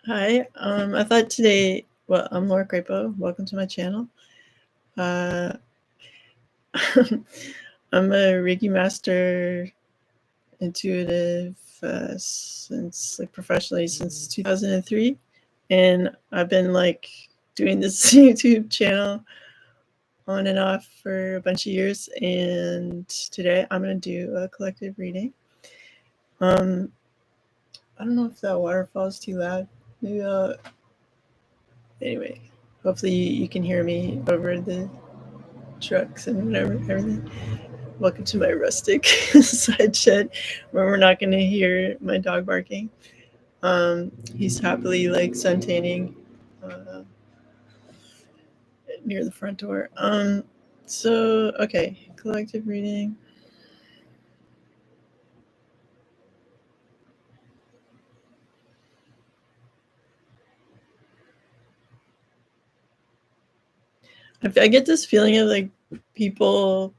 Hi, I thought today, well, I'm Laura Crapo. Welcome to my channel. Uh, I'm a Reiki master, intuitive, since like professionally since 2003, and I've been like doing this YouTube channel on and off for a bunch of years. And today I'm gonna do a collective reading. I don't know if that waterfall is too loud. Maybe anyway, hopefully you can hear me over the trucks and whatever, everything. Welcome to my rustic side shed where we're not going to hear my dog barking. He's happily like suntanning uh, near the front door. So, okay, collective reading. I get this feeling of like people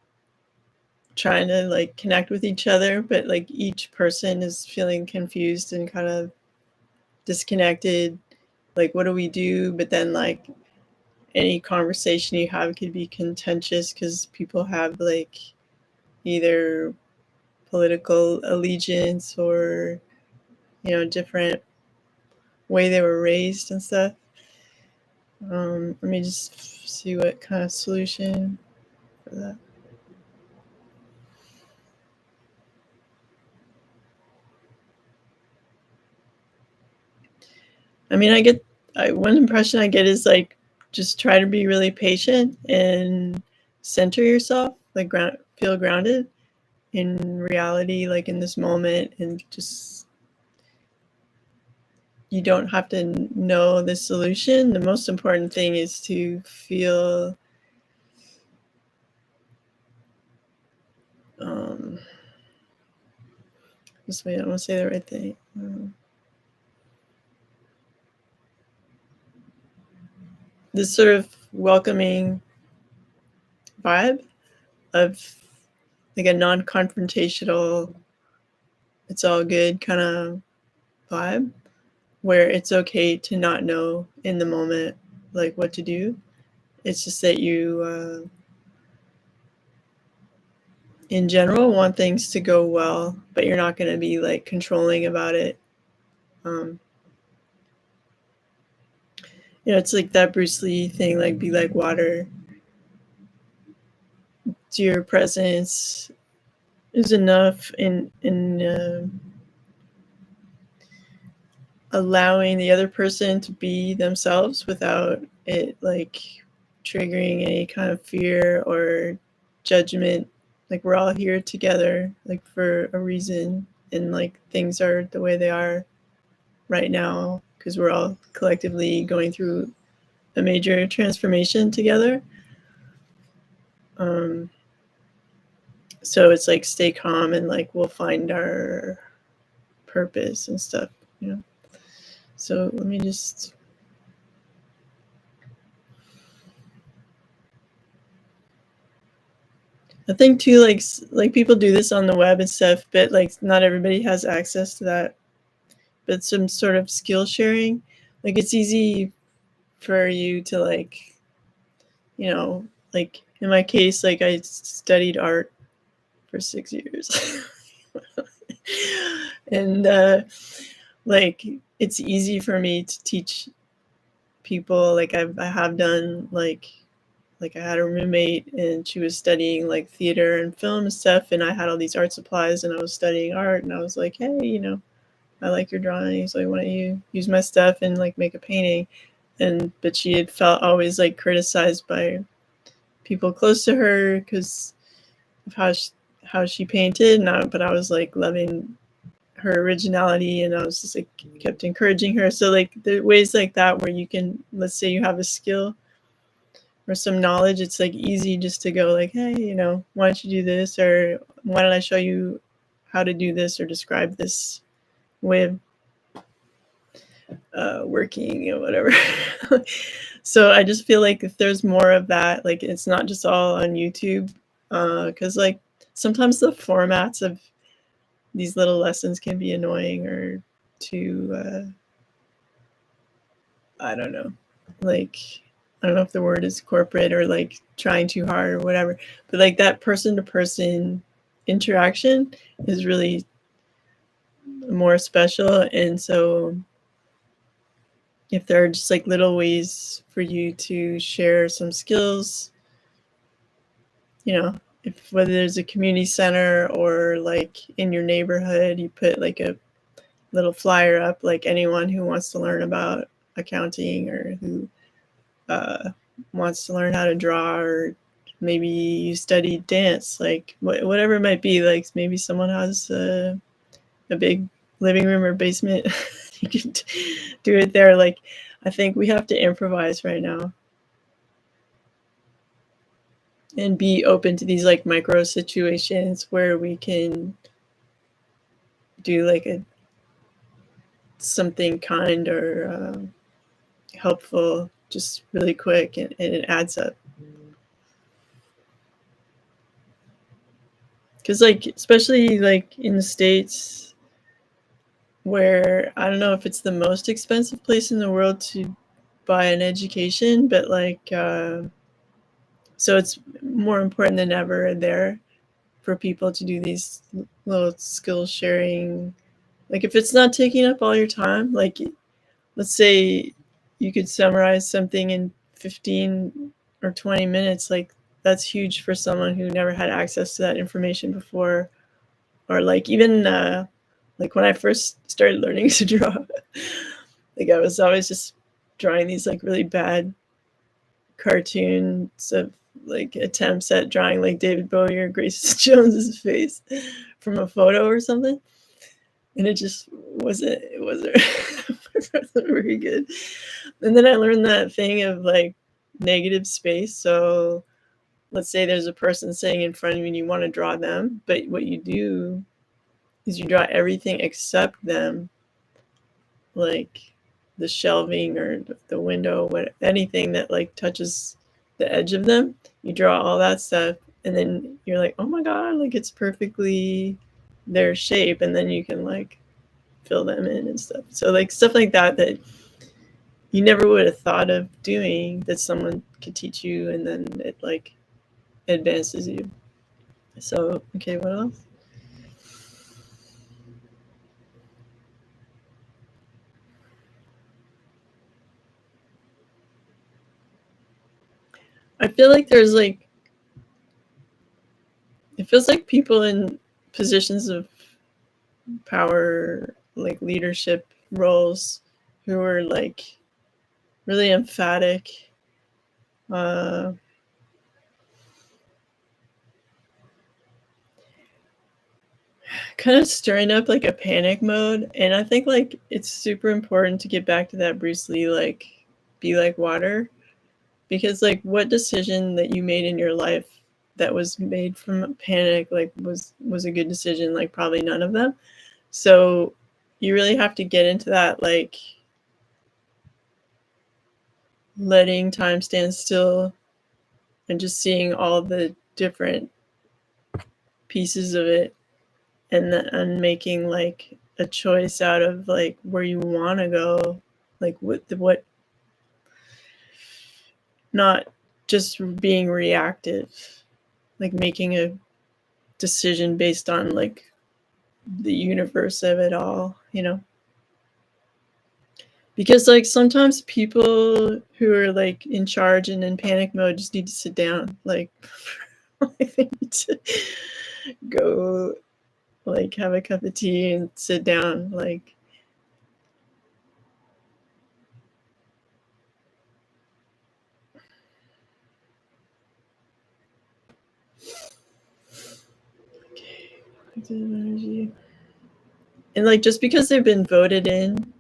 trying to like connect with each other, but like each person is feeling confused and kind of disconnected. Like, what do we do? But then, like, any conversation you have could be contentious because people have like either political allegiance or different way they were raised and stuff. Let me just see what kind of solution for that. I mean, one impression I get is like just try to be really patient and center yourself, like feel grounded in reality, like in this moment, and just you don't have to know the solution. The most important thing is to feel this way. I don't want to say the right thing. This sort of welcoming vibe of like a non-confrontational, it's all good kind of vibe where it's okay to not know in the moment like what to do. It's just that you in general want things to go well, but you're not going to be like controlling about it. It's like that Bruce Lee thing, like be like water. Your presence is enough in allowing the other person to be themselves without it like triggering any kind of fear or judgment. Like we're all here together, like for a reason, and like things are the way they are right now because we're all collectively going through a major transformation together. So it's like stay calm and like we'll find our purpose and stuff. So let me just I think too, like people do this on the web and stuff, but like not everybody has access to that. But some sort of skill sharing, like it's easy for you to like like in my case, like I studied art for 6 years. And like it's easy for me to teach people. Like I have done like I had a roommate and she was studying like theater and film and stuff, and I had all these art supplies and I was studying art, and I was like, hey, I like your drawings, like why don't you use my stuff and like make a painting? But she had felt always like criticized by people close to her because of how she painted, but I was like loving her originality, and I was just like kept encouraging her. So like there are ways like that where you can, let's say you have a skill or some knowledge, it's like easy just to go like, hey, why don't you do this, or why don't I show you how to do this or describe this way of working or whatever. So I just feel like if there's more of that, like it's not just all on YouTube, because like sometimes the formats of these little lessons can be annoying, or too I don't know, like, I don't know if the word is corporate or like trying too hard or whatever, but like that person to person interaction is really more special. And so if there are just like little ways for you to share some skills, you know, if whether there's a community center or like in your neighborhood, you put like a little flyer up, like anyone who wants to learn about accounting or who wants to learn how to draw, or maybe you study dance, like whatever it might be, like maybe someone has a big living room or basement. You can do it there. Like, I think we have to improvise right now and be open to these like micro situations where we can do like a something kind or helpful just really quick, and it adds up. Because like especially like in the States, where I don't know if it's the most expensive place in the world to buy an education, but like so it's more important than ever there for people to do these little skill sharing. Like if it's not taking up all your time, like let's say you could summarize something in 15 or 20 minutes, like that's huge for someone who never had access to that information before. Or like even like when I first started learning to draw, like I was always just drawing these like really bad cartoons of like attempts at drawing like David Bowie or Grace Jones's face from a photo or something, and it wasn't very good. And then I learned that thing of like negative space. So let's say there's a person sitting in front of you and you want to draw them, but what you do is you draw everything except them, like the shelving or the window, anything that like touches the edge of them. You draw all that stuff, and then you're like, oh my god, like it's perfectly their shape, and then you can like fill them in and stuff. So like stuff like that that you never would have thought of doing, that someone could teach you, and then it like advances you. So okay, what else? I feel like there's like, it feels like people in positions of power, like leadership roles, who are like really emphatic, uh, kind of stirring up like a panic mode. And I think like it's super important to get back to that Bruce Lee, like be like water, because like what decision that you made in your life that was made from panic like was a good decision? Like probably none of them. So you really have to get into that, like letting time stand still and just seeing all the different pieces of it, and making like a choice out of like where you want to go, like what not just being reactive, like making a decision based on like the universe of it all, you know. Because like sometimes people who are like in charge and in panic mode just need to sit down, like they need to go like have a cup of tea and sit down, like energy. And like just because they've been voted in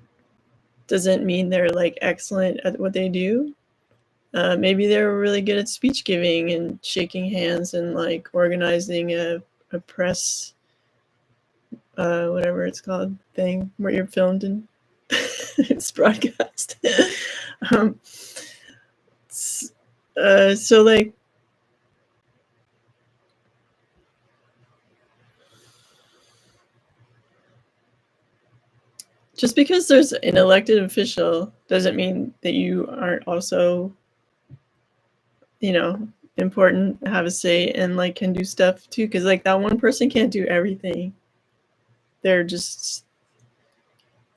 doesn't mean they're like excellent at what they do. Maybe they're really good at speech giving and shaking hands and like organizing a press, whatever it's called, thing where you're filmed and it's broadcast. um, so like just because there's an elected official doesn't mean that you aren't also, you know, important, have a say, and like can do stuff too. Because like that one person can't do everything. They're just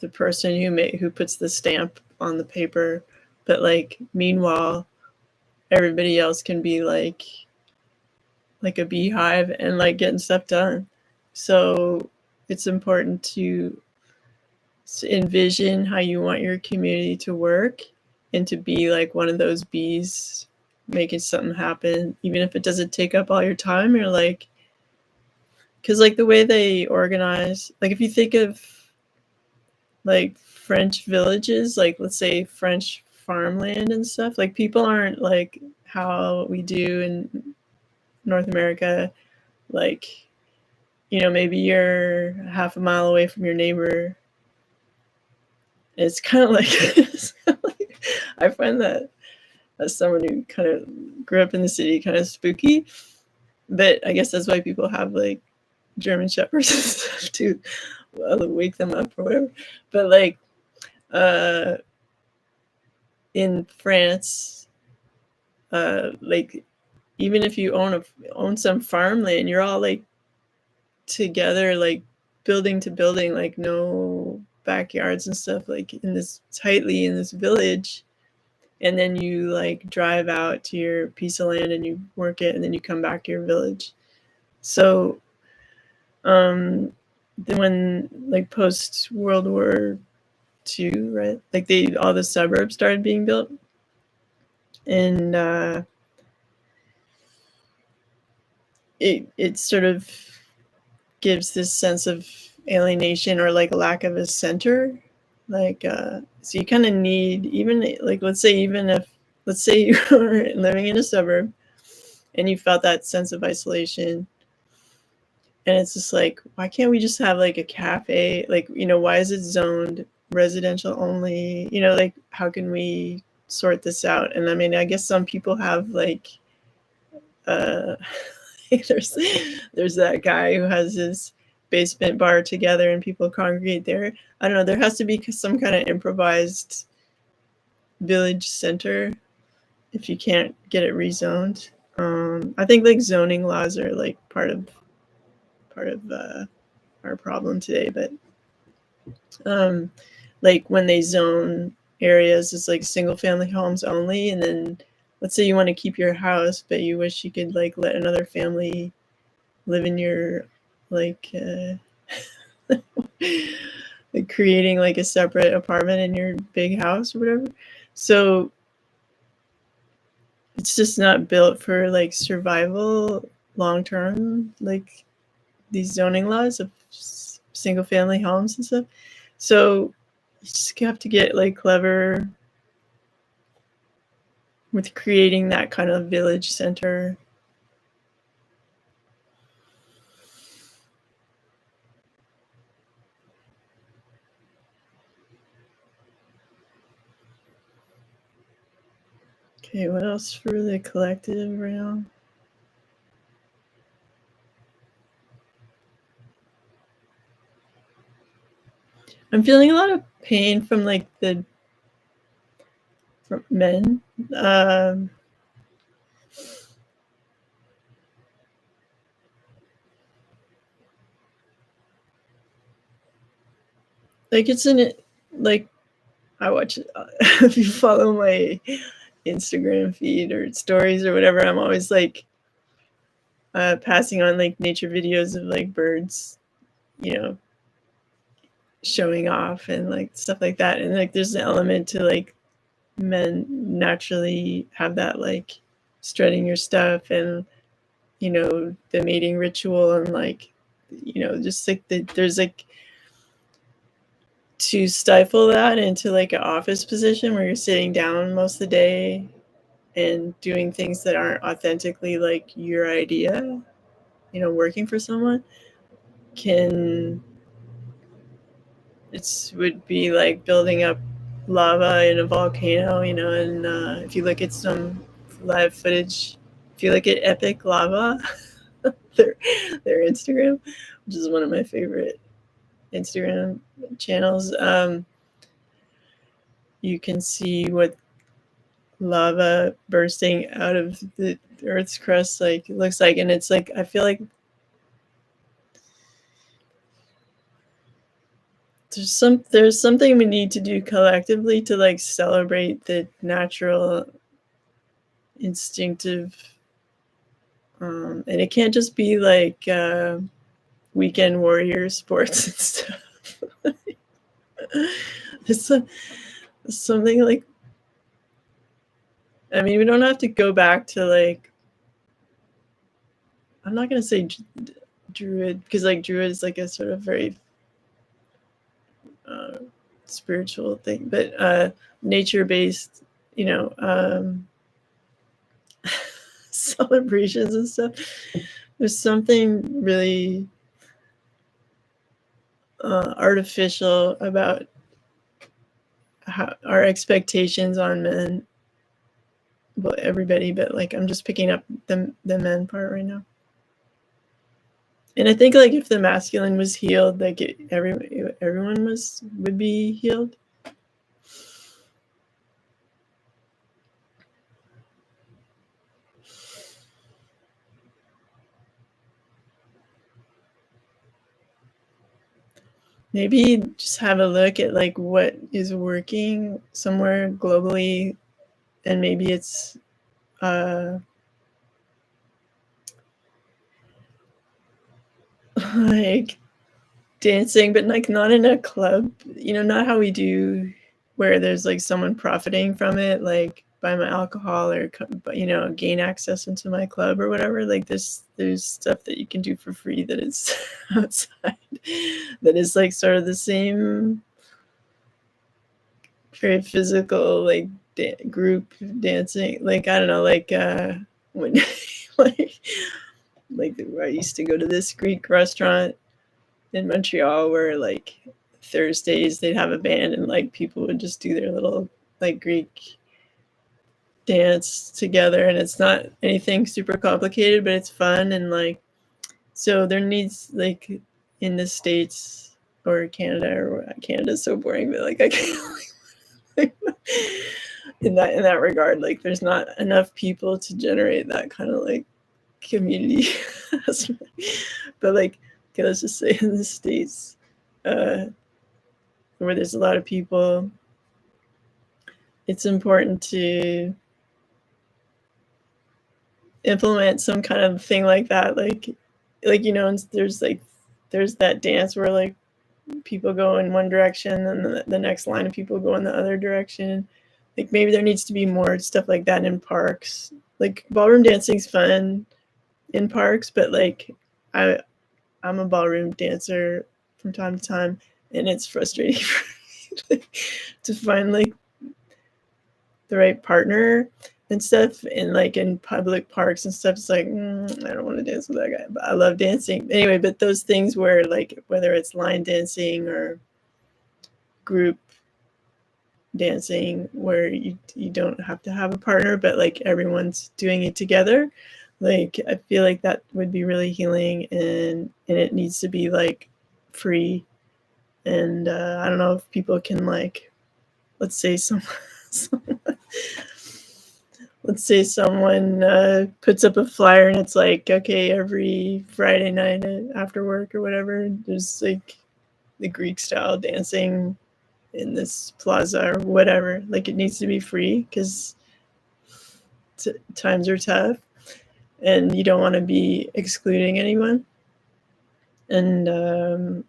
the person who puts the stamp on the paper. But like meanwhile, everybody else can be like a beehive and like getting stuff done. So it's important to envision how you want your community to work and to be like one of those bees making something happen, even if it doesn't take up all your time. You're like, because like the way they organize, like if you think of like French villages, like let's say French farmland and stuff, like people aren't like how we do in North America, like, you know, maybe you're half a mile away from your neighbor. It's kind of like, I find that as someone who kind of grew up in the city, kind of spooky. But I guess that's why people have like German shepherds and stuff to wake them up or whatever. But like in France, like even if you own some farmland, you're all like together, like building to building, like no backyards and stuff, like in this tightly in this village. And then you like drive out to your piece of land and you work it, and then you come back to your village. So then when like post World War II, right, like all the suburbs started being built, and it sort of gives this sense of alienation or like lack of a center, like so you kind of need, even like let's say you were living in a suburb and you felt that sense of isolation, and it's just like, why can't we just have like a cafe, like, you know, why is it zoned residential only, you know, like how can we sort this out? And I mean, I guess some people have like uh there's that guy who has his basement bar together and people congregate there. I don't know, there has to be some kind of improvised village center if you can't get it rezoned. I think like zoning laws are like part of our problem today, but like when they zone areas as like single family homes only, and then let's say you want to keep your house but you wish you could like let another family live in your like like creating like a separate apartment in your big house or whatever. So it's just not built for like survival long term, like these zoning laws of single family homes and stuff. So you just have to get like clever with creating that kind of village center. Okay, what else for the collective right now? I'm feeling a lot of pain from like from men. Like it's in it, like I watch if you follow my Instagram feed or stories or whatever, I'm always like passing on like nature videos of like birds, you know, showing off and like stuff like that. And like there's an element to like men naturally have that like strutting your stuff and, you know, the mating ritual and like, you know, just like there's like, to stifle that into like an office position where you're sitting down most of the day and doing things that aren't authentically like your idea, you know, working for someone can, it would be like building up lava in a volcano, you know. And if you look at some live footage, if you look at Epic Lava, their Instagram, which is one of my favorite Instagram channels, you can see what lava bursting out of the Earth's crust like looks like, and it's like I feel like there's something we need to do collectively to like celebrate the natural instinctive, and it can't just be like weekend warrior sports and stuff. It's something like, I mean, we don't have to go back to like, I'm not gonna say druid, because like druid is like a sort of very spiritual thing, but nature-based, you know, celebrations and stuff. There's something really artificial about how our expectations on men, well, everybody, but like I'm just picking up the men part right now. And I think like if the masculine was healed, like everyone would be healed. Maybe just have a look at like what is working somewhere globally, and maybe it's like dancing, but like not in a club, you know, not how we do where there's like someone profiting from it, like buy my alcohol or, you know, gain access into my club or whatever. Like there's stuff that you can do for free that is outside that is like sort of the same very physical, like group dancing. Like, I don't know, like when like I used to go to this Greek restaurant in Montreal where like Thursdays they'd have a band and like people would just do their little like Greek dance together, and it's not anything super complicated, but it's fun. And like, so there needs, like, in the States or Canada's so boring, but like I can't in that regard, like there's not enough people to generate that kind of like community aspect. But like, okay, let's just say in the States, where there's a lot of people, it's important to implement some kind of thing like that. Like you know, there's that dance where like people go in one direction and the next line of people go in the other direction. Like maybe there needs to be more stuff like that in parks. Like ballroom dancing's fun in parks, but like I'm a ballroom dancer from time to time, and it's frustrating for me to find like the right partner and stuff. And like in public parks and stuff, it's like I don't want to dance with that guy, but I love dancing anyway. But those things where like whether it's line dancing or group dancing where you don't have to have a partner, but like everyone's doing it together, like I feel like that would be really healing, and it needs to be like free. And I don't know if people can, like, let's say someone puts up a flyer and it's like, okay, every Friday night after work or whatever, there's like the Greek style dancing in this plaza or whatever. Like it needs to be free because times are tough and you don't want to be excluding anyone. And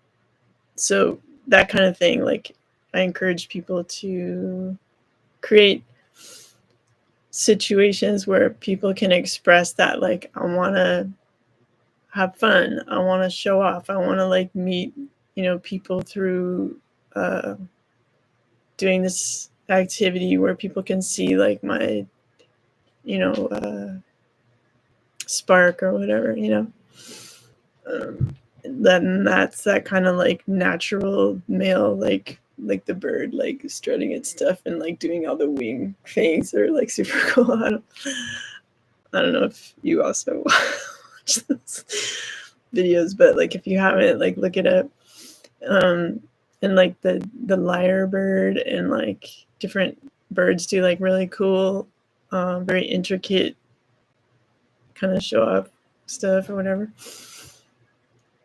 so that kind of thing, like I encourage people to create situations where people can express that, like, I want to have fun, I want to show off, I want to like meet, you know, people through doing this activity where people can see like my, you know, spark or whatever, you know. Then that's that kind of like natural male, like the bird, like strutting its stuff and like doing all the wing things are like super cool. I don't know if you also watch those videos, but like if you haven't, like look it up. And like the lyrebird and like different birds do like really cool, very intricate kind of show off stuff or whatever.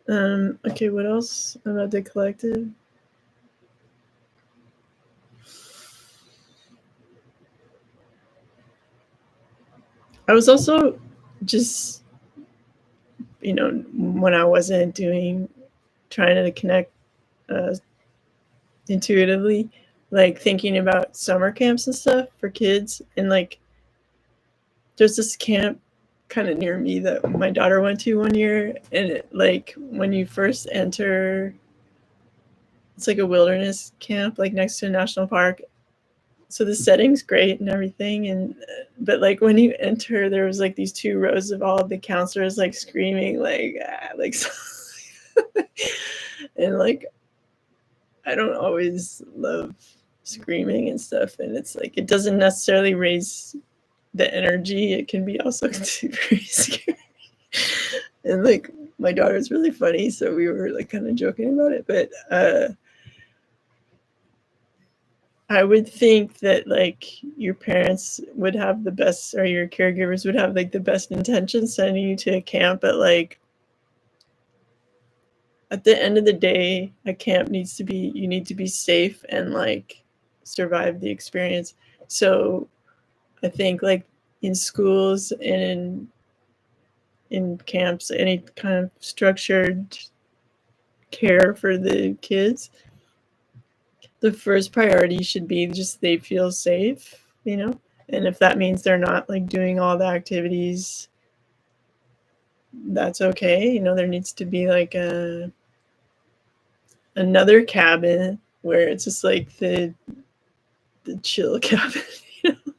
Okay, what else about the collective? I was also just, when I wasn't trying to connect uh, intuitively, like thinking about summer camps and stuff for kids. And like, there's this camp kind of near me that my daughter went to one year. And like, when you first enter, it's like a wilderness camp, like next to a national park. So the setting's great and everything, and but like when you enter, there was like these 2 rows of all of the counselors like screaming like and like I don't always love screaming and stuff, and it's like it doesn't necessarily raise the energy. It can be also very scary. And like my daughter's really funny, so we were like kind of joking about it, but I would think that like your parents would have the best, or your caregivers would have like the best intentions sending you to a camp, but like at the end of the day, a camp you need to be safe and like survive the experience. So I think like in schools and in camps, any kind of structured care for the kids, the first priority should be just they feel safe, and if that means they're not like doing all the activities, that's okay. There needs to be like another cabin where it's just like the chill cabin,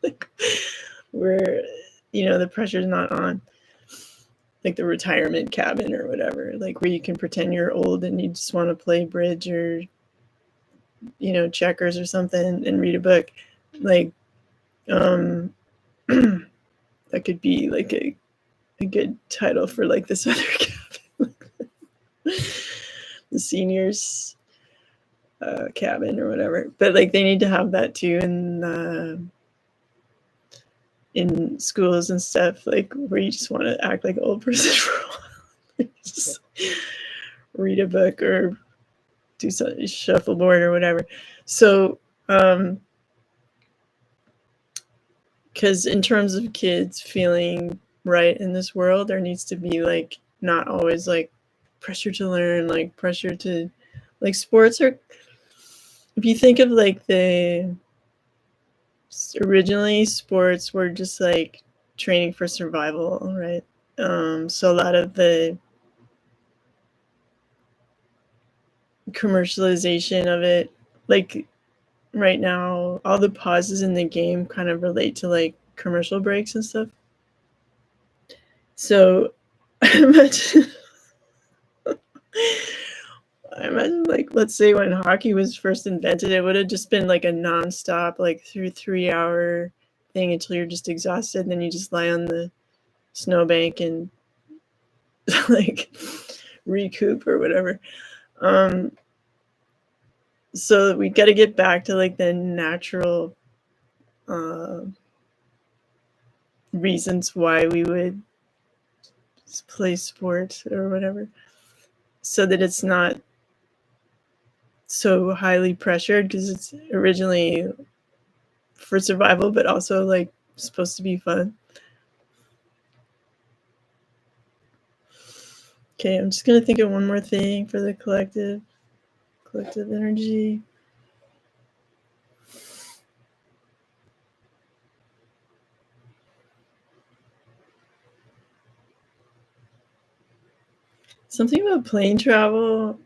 like where the pressure's not on, like the retirement cabin or whatever, like where you can pretend you're old and you just want to play bridge or checkers or something and read a book. Like that could be like a good title for like this other cabin. The seniors cabin or whatever. But like they need to have that too in schools and stuff, like where you just want to act like an old person for a while. Just read a book or do some shuffleboard or whatever. So because in terms of kids feeling right in this world, there needs to be like not always like pressure to learn, like pressure to like sports are, if you think of like originally sports were just like training for survival, right? So a lot of the commercialization of it, like right now, all the pauses in the game kind of relate to like commercial breaks and stuff. So I imagine like, let's say when hockey was first invented, it would have just been like a nonstop, like 3-hour thing until you're just exhausted, and then you just lie on the snowbank and like recoup or whatever. So we got to get back to like the natural reasons why we would play sport or whatever, so that it's not so highly pressured, because it's originally for survival but also like supposed to be fun. Okay, I'm just gonna think of one more thing for the collective energy. Something about plane travel.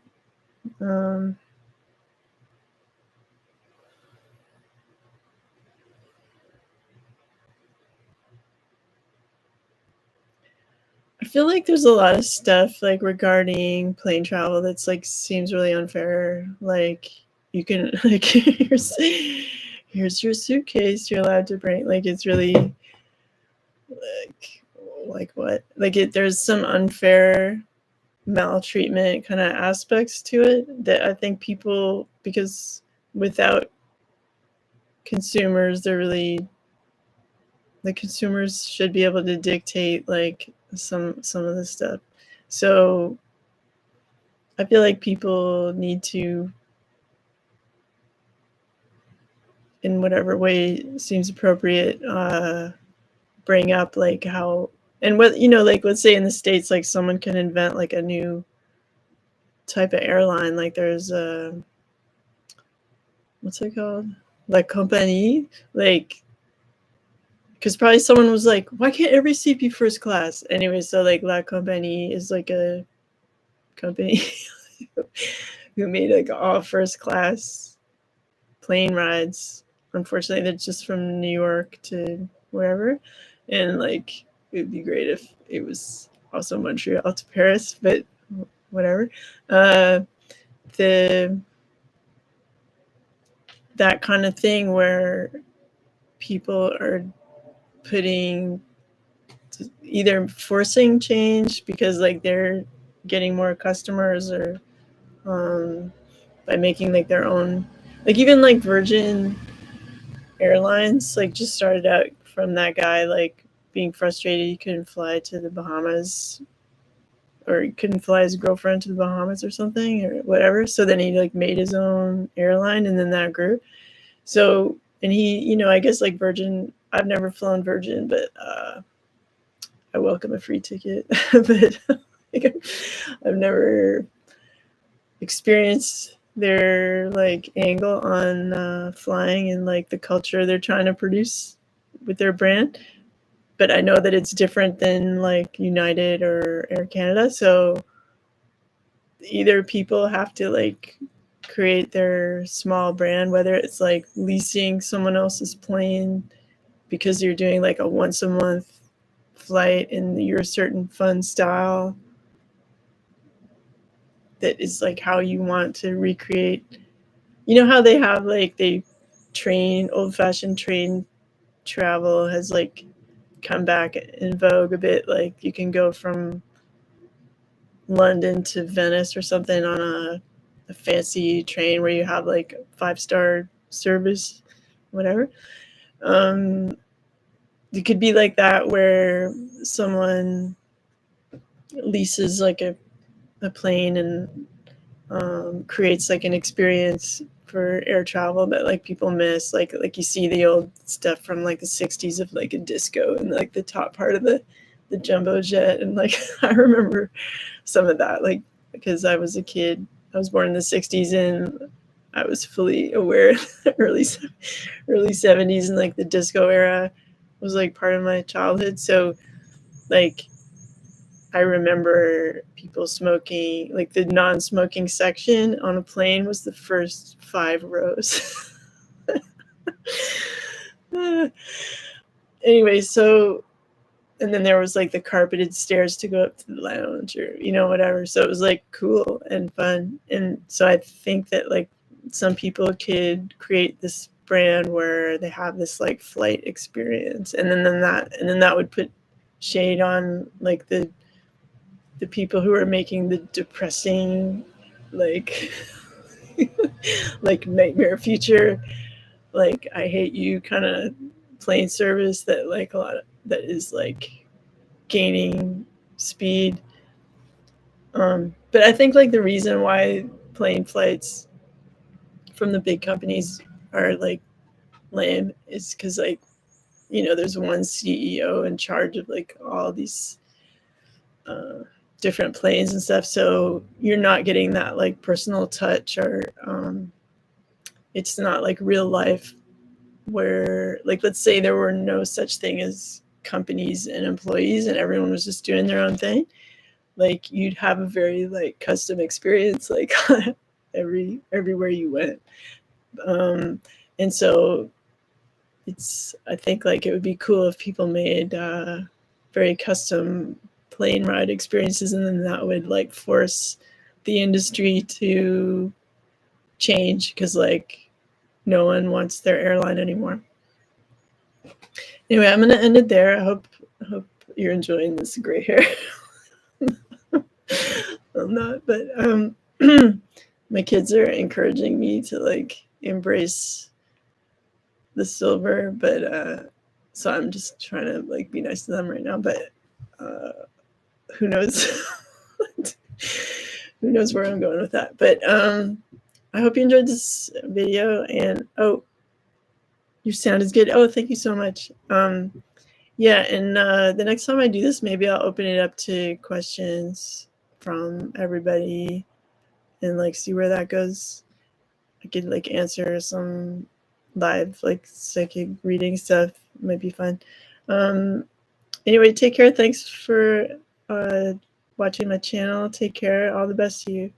I feel like there's a lot of stuff like regarding plane travel that's like seems really unfair. Like you can like here's your suitcase you're allowed to bring. Like it's really like what? Like there's some unfair maltreatment kind of aspects to it that I think people, because without consumers, they're really, the consumers should be able to dictate like some of this stuff. So I feel like people need to, in whatever way seems appropriate, bring up like how, and what, you know, like let's say in the States, like someone can invent like a new type of airline. Like there's a, what's it called? La Compagnie. Like, because probably someone was like, why can't every seat be first class? Anyway, so like La Compagnie is like a company who made like all first class plane rides. Unfortunately, they're just from New York to wherever. And like, it would be great if it was also Montreal to Paris, but whatever. The That kind of thing where people are putting, either forcing change because like they're getting more customers, or by making like their own, like even like Virgin Airlines like just started out from that guy like being frustrated he couldn't fly to the Bahamas, or he couldn't fly his girlfriend to the Bahamas or something or whatever, so then he like made his own airline, and then that grew. So, and he, you know, I guess like Virgin, I've never flown Virgin, but I welcome a free ticket. But like, I've never experienced their like angle on flying and like the culture they're trying to produce with their brand. But I know that it's different than like United or Air Canada. So either people have to like create their small brand, whether it's like leasing someone else's plane because you're doing like a once a month flight in your certain fun style that is like how you want to recreate. You know how they have like they train, old fashioned train travel has like come back in vogue a bit. Like you can go from London to Venice or something on a fancy train where you have like 5-star service, whatever. Um, it could be like that where someone leases like a plane and creates like an experience for air travel that like people miss, like you see the old stuff from like the 60s of like a disco and like the top part of the jumbo jet, and like I remember some of that, like because I was a kid. I was born in the 60s and I was fully aware of the early 70s, and like the disco era was like part of my childhood. So like I remember people smoking, like the non-smoking section on a plane was the first 5 rows. Anyway, so, and then there was like the carpeted stairs to go up to the lounge, or, you know, whatever. So it was like cool and fun. And so I think that like some people could create this brand where they have this like flight experience, and then that would put shade on like the people who are making the depressing, like like nightmare future, like I hate you kind of plane service that like a lot of that is like gaining speed. But I think like the reason why plane flights from the big companies are like lame is because like, you know, there's one CEO in charge of like all these uh, different planes and stuff, so you're not getting that like personal touch, or it's not like real life where, like, let's say there were no such thing as companies and employees and everyone was just doing their own thing, like you'd have a very like custom experience like everywhere you went. um and so it's, I think like it would be cool if people made very custom plane ride experiences, and then that would like force the industry to change because like no one wants their airline anymore. Anyway, I'm gonna end it there. I hope you're enjoying this gray hair. I'm not, but my kids are encouraging me to like embrace the silver, but so I'm just trying to like be nice to them right now, but who knows? Who knows where I'm going with that? But I hope you enjoyed this video, and oh, your sound is good. Oh, thank you so much. Yeah, and the next time I do this, maybe I'll open it up to questions from everybody and like see where that goes. I could like answer some live like psychic reading stuff. Might be fun. Anyway, take care. Thanks for watching my channel. Take care. All the best to you.